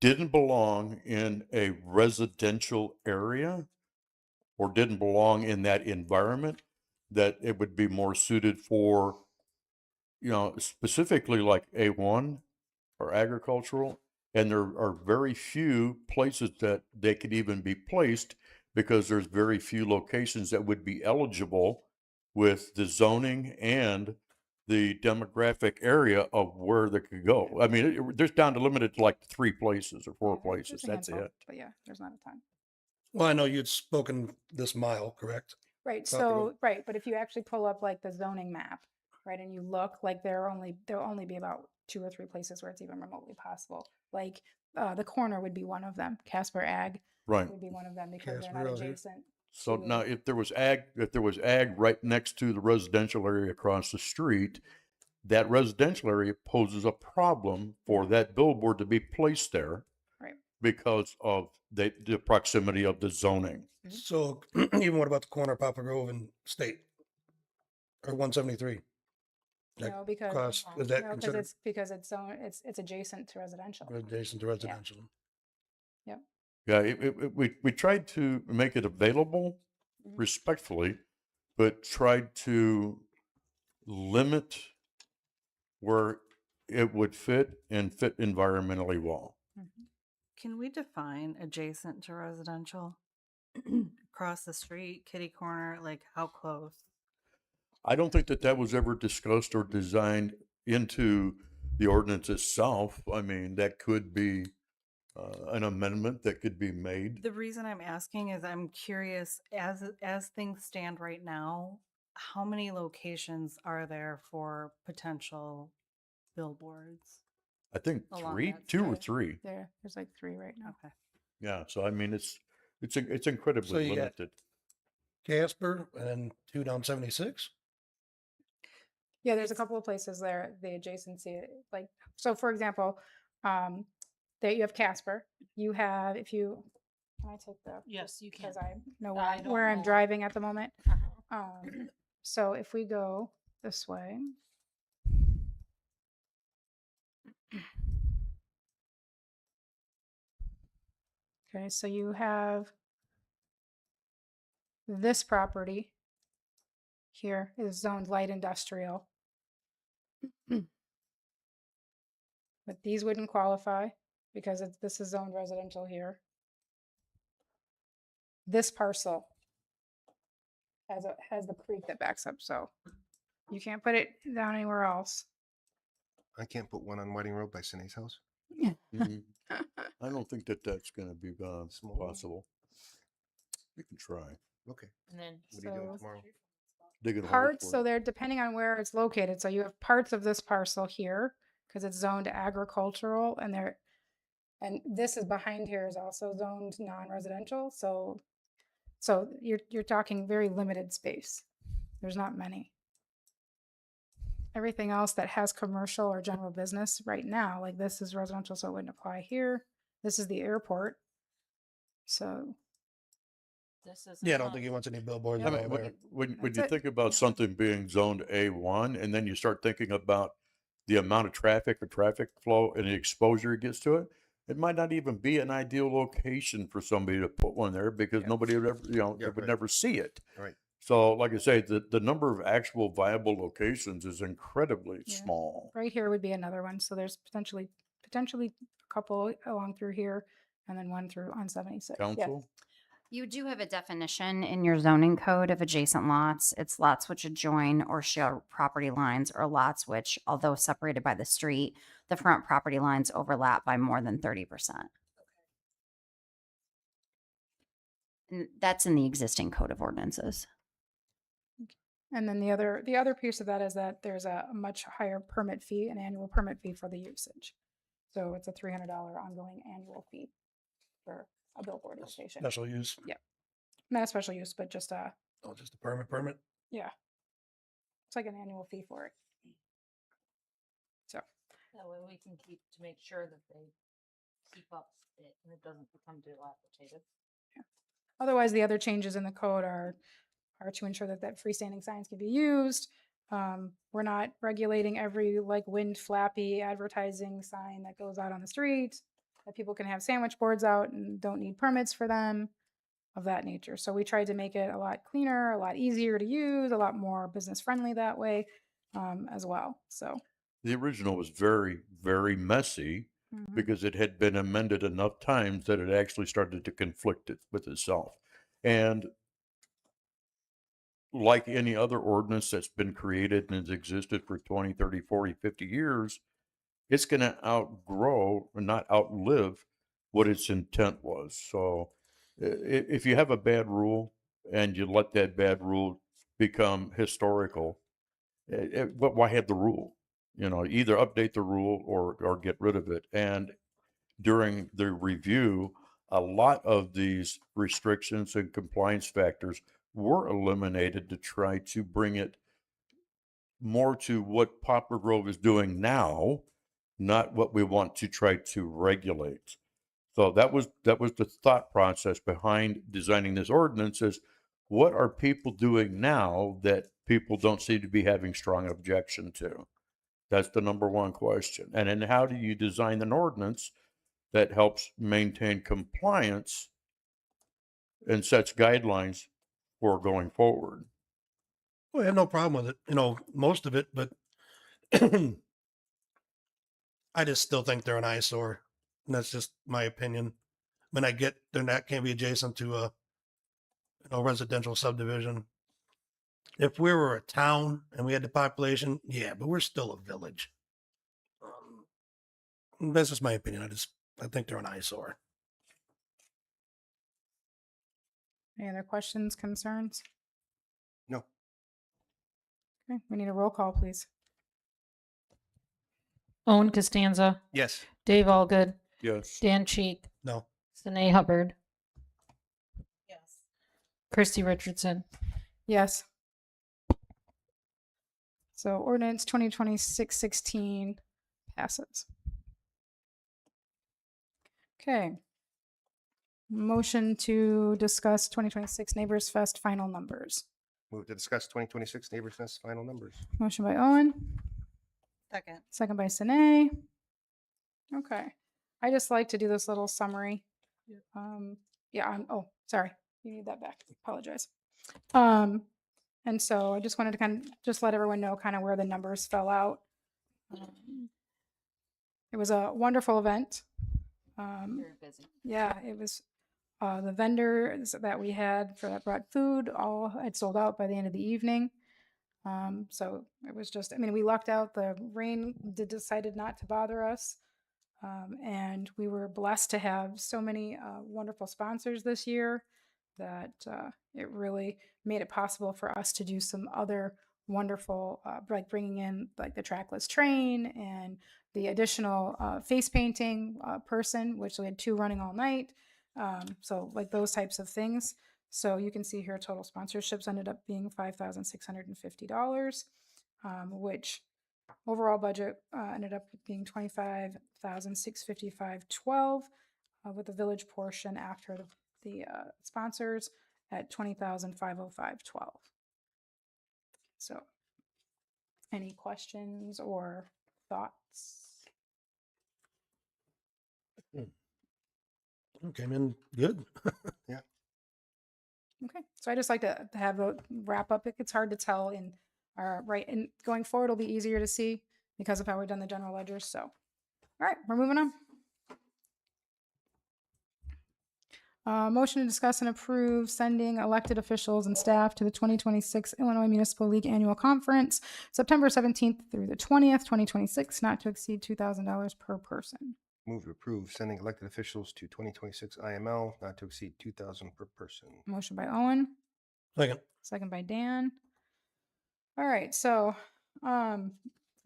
didn't belong in a residential area or didn't belong in that environment, that it would be more suited for, specifically like A1 or agricultural. And there are very few places that they could even be placed because there's very few locations that would be eligible with the zoning and the demographic area of where they could go. I mean, there's down to limited to like 3 places or 4 Yeah, there's places. a That's handful, it. But yeah, there's not a ton. Well, I know you'd spoken this mile, correct? Right, Property. so, right, but if you actually pull up like the zoning map, right, and you look, like there'll only be about 2 or 3 places where it's even remotely possible. Like, the corner would be one of them, Casper Ag Right. would be one of them because they're Casper not out here. adjacent. So to- now if there was ag right next to the residential area across the street, that residential area poses a problem for that billboard to be placed there Right. because of the proximity of the zoning. So even what about the corner of Poplar Grove and State? Or 173? That No, because, Cross, is no, that because considered because it's zone, it's adjacent to residential. adjacent to residential? Yeah, we tried to make it available Mhm. respectfully, but tried to limit where it would fit and fit environmentally well. Can we define adjacent to residential? Across the street, kitty corner, like how close? I don't think that was ever discussed or designed into the ordinance itself. I mean, that could be an amendment that could be made. The reason I'm asking is I'm curious, as things stand right now, how many locations are there for potential billboards? I think Along 3, that 2 or stretch. 3. There's like 3 right now. Okay. Yeah, so I mean, it's incredibly you got- limited. Casper and then 2 down 76? Yeah, there's a couple of places there, the adjacency, like, so for example, there you have Casper, you have, if you, can I take the? Yes, you can. Because I know I don't where I'm know. driving at the moment. Uh-huh. So if we go this way. Okay, so you have this property here is zoned light industrial. But these wouldn't qualify because this is zoned residential here. This parcel has the creek that backs up, so you can't put it down anywhere else. I can't put one on Whiting Road by Cine's house. Mhm. I don't think that that's going to be Small. possible. We can try. Okay. And then What are you doing So- tomorrow? Dig a hole Parts, for so it. they're depending on where it's located. So you have parts of this parcel here because it's zoned agricultural, and this is behind here is also zoned non-residential. So you're talking very limited space. There's not many. Everything else that has commercial or general business right now, like this is residential, so it wouldn't apply here. This is the airport. So this is. Yeah, I don't think he wants any billboards I at mean, all there. when That's you it. think about something being zoned A1, and then you start thinking about the amount of traffic or traffic flow and the exposure it gets to it, it might not even be an ideal location for somebody to put one there because Yeah. nobody would ever, Yeah, they would right. never see it. Right. So, like I say, the number of actual viable locations is incredibly Yeah. small. right here would be another one. So there's potentially a couple along through here, and then one through on 76. Yes. Council? You do have a definition in your zoning code of adjacent lots. It's lots which adjoin or share property lines, or lots which, although separated by the street, the front property lines overlap by more than 30%. And that's in the existing code of ordinances. And then the other piece of that is that there's a much higher permit fee, an annual permit fee for the usage. So it's a $300 ongoing annual fee for a billboard location. Special use. Not a special use, but just Oh, just a permit. yeah. It's like an annual fee for it. So That way we can keep to make sure that they keep up it and it doesn't become dilapidated. otherwise, the other changes in the code are to ensure that freestanding signs can be used. We're not regulating every like wind flappy advertising sign that goes out on the street. That people can have sandwich boards out and don't need permits for them. of that nature. So we tried to make it a lot cleaner, a lot easier to use, a lot more business friendly that way as well. So The original was very, very messy mhm. because it had been amended enough times that it actually started to conflict with itself. And like any other ordinance that's been created and has existed for 20, 30, 40, 50 years, it's going to outgrow and not outlive what its intent was. So if you have a bad rule and you let that bad rule become historical, why have the rule? You know, either update the rule or get rid of it. And during the review, a lot of these restrictions and compliance factors were eliminated to try to bring it more to what Poplar Grove is doing now, not what we want to try to regulate. So that was the thought process behind designing this ordinance is what are people doing now that people don't seem to be having strong objection to? That's the number one question. And then how do you design an ordinance that helps maintain compliance and sets guidelines for going forward? Well, I have no problem with it, most of it, but I just still think they're an eyesore. And that's just my opinion. I mean, I get they're not can't be adjacent to a residential subdivision. If we were a town and we had the population, yeah, but we're still a village. That's just my opinion. I think they're an eyesore. Any other questions, concerns? No. Okay, we need a roll call, please. Owen Costanza, Yes. Dave Allgood, Yes. Dan Cheek, No. Sine Hubbard, Yes. Christy Richardson. Yes. So ordinance 2026-16 passes. Okay. Motion to discuss 2026 Neighbors Fest final numbers. Move to discuss 2026 Neighbors Fest final numbers. Motion by Owen, Second. second by Sine. Okay. I just like to do this little summary. Oh, sorry. You need that back. Apologize. And so I just wanted to kind of just let everyone know kind of where the numbers fell out. It was a wonderful event. Very busy. Yeah, it was the vendors that we had for that brought food all had sold out by the end of the evening. So it was just, I mean, we lucked out. The rain decided not to bother us. And we were blessed to have so many wonderful sponsors this year that it really made it possible for us to do some other wonderful, like bringing in like the trackless train and the additional face painting person, which we had 2 running all night. So like those types of things. So you can see here total sponsorships ended up being $5,650, which overall budget ended up being $25,655.12, with the village portion after the sponsors at $20,505.12. So, any questions or thoughts? Came in good. Okay, so I just like to have a wrap up. It's hard to tell in our right, and going forward, it'll be easier to see because of how we've done the general ledgers. So, all right, we're moving on. Motion to discuss and approve sending elected officials and staff to the 2026 Illinois Municipal League Annual Conference, September 17th through the 20th, 2026, not to exceed $2,000 per person. Move to approve sending elected officials to 2026 IML not to exceed 2,000 per person. Motion by Owen, Second. second by Dan. All right, so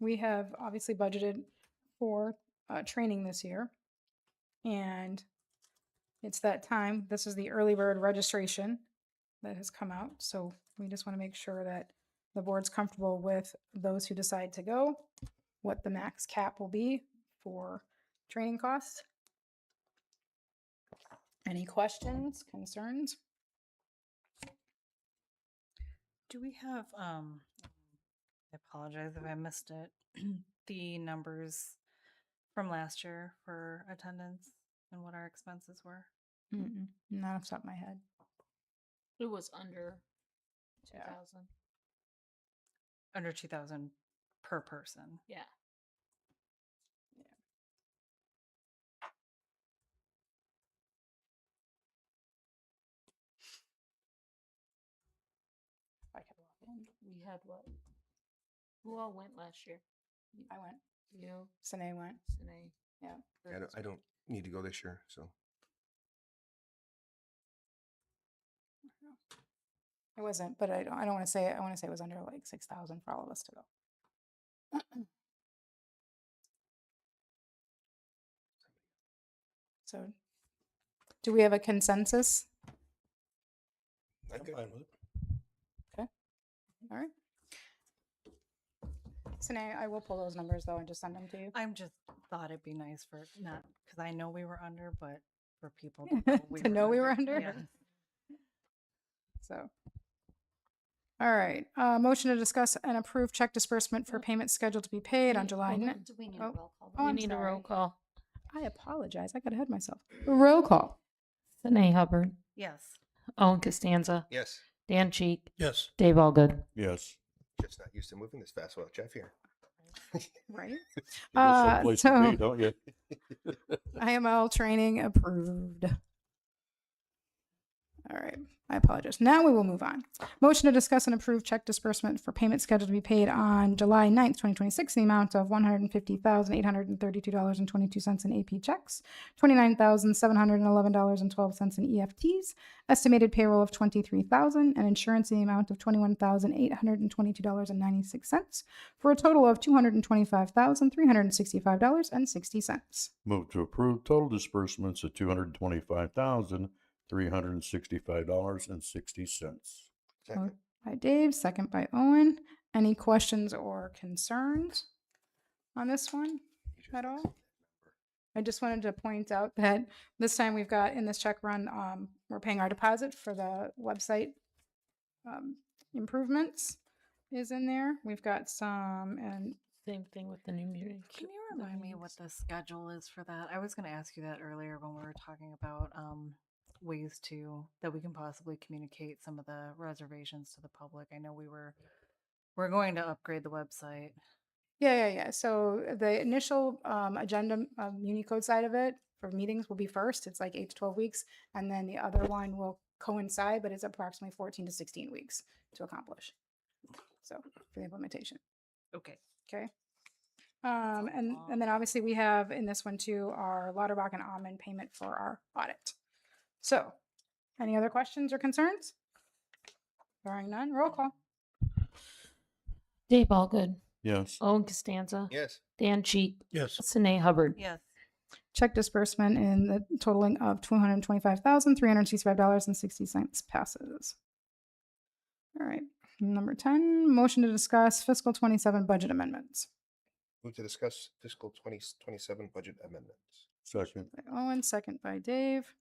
we have obviously budgeted for training this year, and it's that time. This is the early bird registration that has come out, so we just want to make sure that the board's comfortable with those who decide to go, what the max cap will be for training costs. Any questions, concerns? Do we have, I apologize if I missed it, the numbers from last year for attendance and what our expenses were? Not off the top of my head. It was under Yeah. 2,000. Under 2,000 per person. Yeah. I could log in. We had what? Who all went last year? I went. You, Sine went. Sine. Yeah. I don't need to go this year, so. It wasn't, but I don't want to say, I want to say it was under like 6,000 for all of us to go. So do we have a consensus? I'm I'm good. fine with it. All right. Sine, I will pull those numbers though and just send them to you. I'm just thought it'd be nice for not, because I know we were under, but for people To know we were under? Yeah. So. All right, motion to discuss and approve check disbursement for payment scheduled to be paid on July. hold on. Do we need Oh, a roll call? oh, We I'm need a roll sorry. call. I apologize. I got ahead of myself. Roll call. Sine Hubbard, Yes. Owen Costanza, Yes, Dan Cheek, Yes. Dave Allgood. Yes. just not used to moving this fast without Jeff here. Right. You got someplace to so- be, don't you? IML training approved. All right. I apologize. Now we will move on. Motion to discuss and approve check disbursement for payment scheduled to be paid on July 9th, 2026, in the amount of $150,832.22 in AP checks, $29,711.12 in EFTs, estimated payroll of $23,000, and insurance in the amount of $21,822.96, for a total of $225,365.60. Move to approve total disbursements of $225,365.60. Second. By Dave, second by Owen. Any questions or concerns on this one at all? I just wanted to point out that this time we've got in this check run, we're paying our deposit for the website improvements is in there. We've got some, and Same thing with the new music. Can you remind me what the schedule is for that? I was going to ask you that earlier when we were talking about ways that we can possibly communicate some of the reservations to the public. I know we're going to upgrade the website. yeah. So the initial agenda Unicode side of it for meetings will be first. It's like 8 to 12 weeks. And then the other one will coincide, but it's approximately 14 to 16 weeks to accomplish. So for the implementation. Okay. Okay. And then obviously we have in this one too, our Lauterbach and Almond payment for our audit. So any other questions or concerns? Barring none, roll call. Dave Allgood, Yes. Owen Costanza, Yes, Dan Cheek, Yes. Sine Hubbard. Yes. Check disbursement in the totaling of $225,365.60 passes. All right. Number 10, motion to discuss fiscal 27 budget amendments. move to discuss fiscal 2027 budget amendments. Second. By Owen, second by Dave.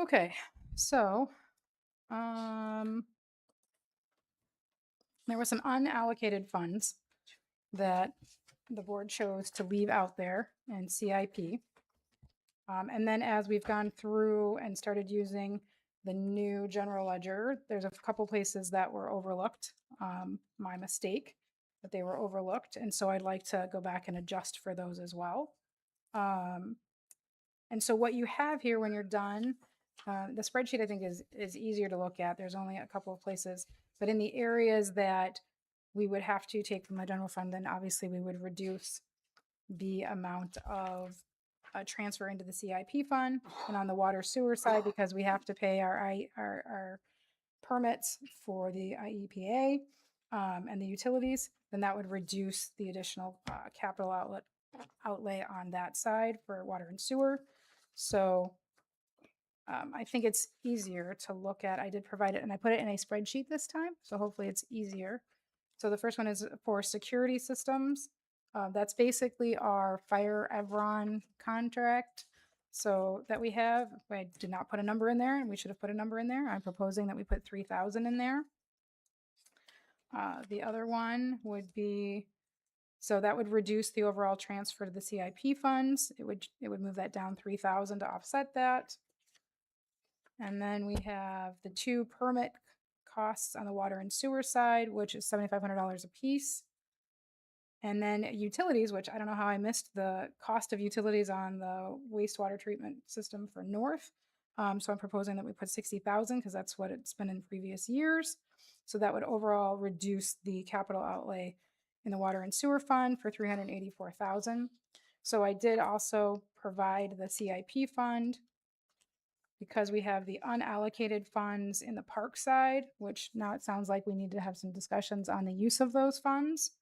Okay, so there were some unallocated funds that the board chose to leave out there in CIP. And then as we've gone through and started using the new general ledger, there's a couple places that were overlooked. My mistake, that they were overlooked. And so I'd like to go back and adjust for those as well. And so what you have here when you're done, the spreadsheet I think is easier to look at. There's only a couple of places, but in the areas that we would have to take from the general fund, then obviously we would reduce the amount of transfer into the CIP fund. And on the water sewer side, because we have to pay our permits for the IEPA and the utilities, then that would reduce the additional capital outlay on that side for water and sewer. So I think it's easier to look at. I did provide it and I put it in a spreadsheet this time. So hopefully it's easier. So the first one is for security systems. That's basically our Fire Evron contract. So that we have, I did not put a number in there and we should have put a number in there. I'm proposing that we put 3,000 in there. The other one would be, so that would reduce the overall transfer to the CIP funds. It would move that down 3,000 to offset that. And then we have the 2 permit costs on the water and sewer side, which is $7,500 a piece. And then utilities, which I don't know how I missed the cost of utilities on the wastewater treatment system for North. So I'm proposing that we put 60,000 because that's what it's been in previous years. So that would overall reduce the capital outlay in the water and sewer fund for 384,000. So I did also provide the CIP fund because we have the unallocated funds in the park side, which now it sounds like we need to have some discussions on the use of those funds.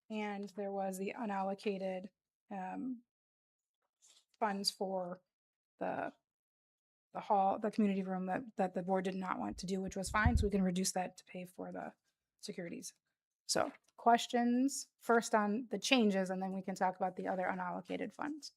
And there was the unallocated funds for the hall, the community room that the board did not want to do, which was fine. So we can reduce that to pay for the securities. So questions first on the changes, and then we can talk about the other unallocated funds.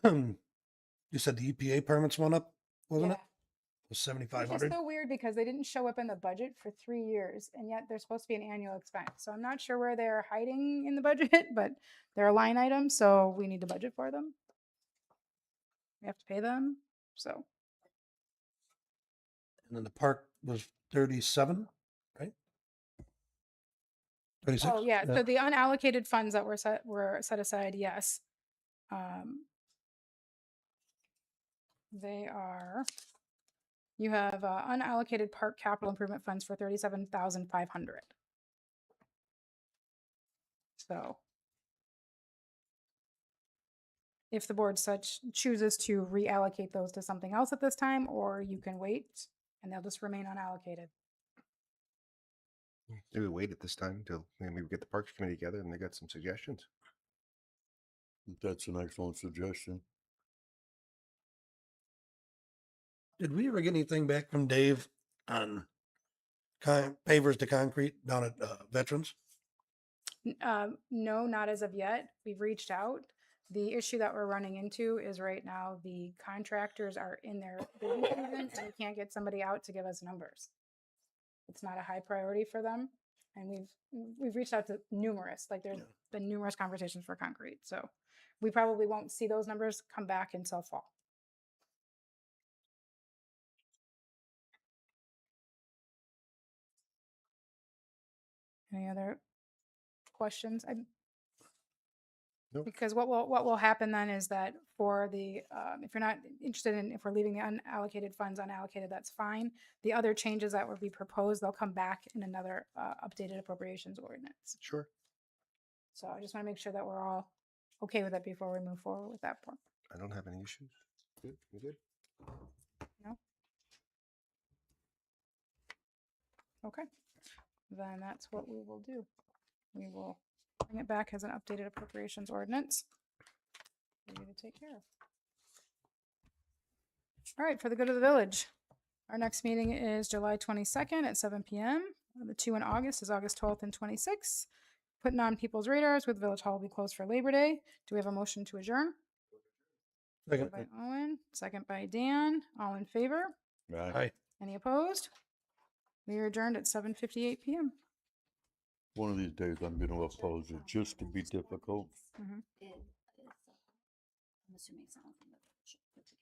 You said the EPA permits went up, wasn't Yeah. it? It was Which is 7,500. so weird because they didn't show up in the budget for 3 years, and yet they're supposed to be an annual expense. So I'm not sure where they're hiding in the budget, but they're a line item, so we need to budget for them. We have to pay them, so. And then the park was 37, right? 36? Oh, yeah, so the unallocated funds that were set aside, yes. They are, you have unallocated park capital improvement funds for 37,500. So if the board such chooses to reallocate those to something else at this time, or you can wait and they'll just remain unallocated. Maybe wait at this time until maybe we get the Parks Committee together and they got some suggestions. That's an excellent suggestion. Did we ever get anything back from Dave on pavers to concrete down at Veterans? No, not as of yet. We've reached out. The issue that we're running into is right now the contractors are in their busy season and we can't get somebody out to give us numbers. It's not a high priority for them. And we've reached out to numerous, like there's been numerous conversations for concrete. So we probably won't see those numbers come back until fall. Any other questions? Nope. Because what will happen then is that for the if you're not interested in, if we're leaving the unallocated funds unallocated, that's fine. The other changes that will be proposed, they'll come back in another updated appropriations ordinance. Sure. So I just want to make sure that we're all okay with that before we move forward with that point. I don't have any issues. Good. You good? No. Okay. Then that's what we will do. We will bring it back as an updated appropriations ordinance for you to take care of. All right, for the good of the village. Our next meeting is July 22nd at 7 p.m. The 2 in August is August 12th and 26th. Putting on people's radars with Village Hall will be closed for Labor Day. Do we have a motion to adjourn? Second. By Owen, second by Dan. All in favor? Right. Aye. Any opposed? We are adjourned at 7:58 p.m. One of these days I'm going to oppose it just to be difficult. I'm assuming something that we should put together.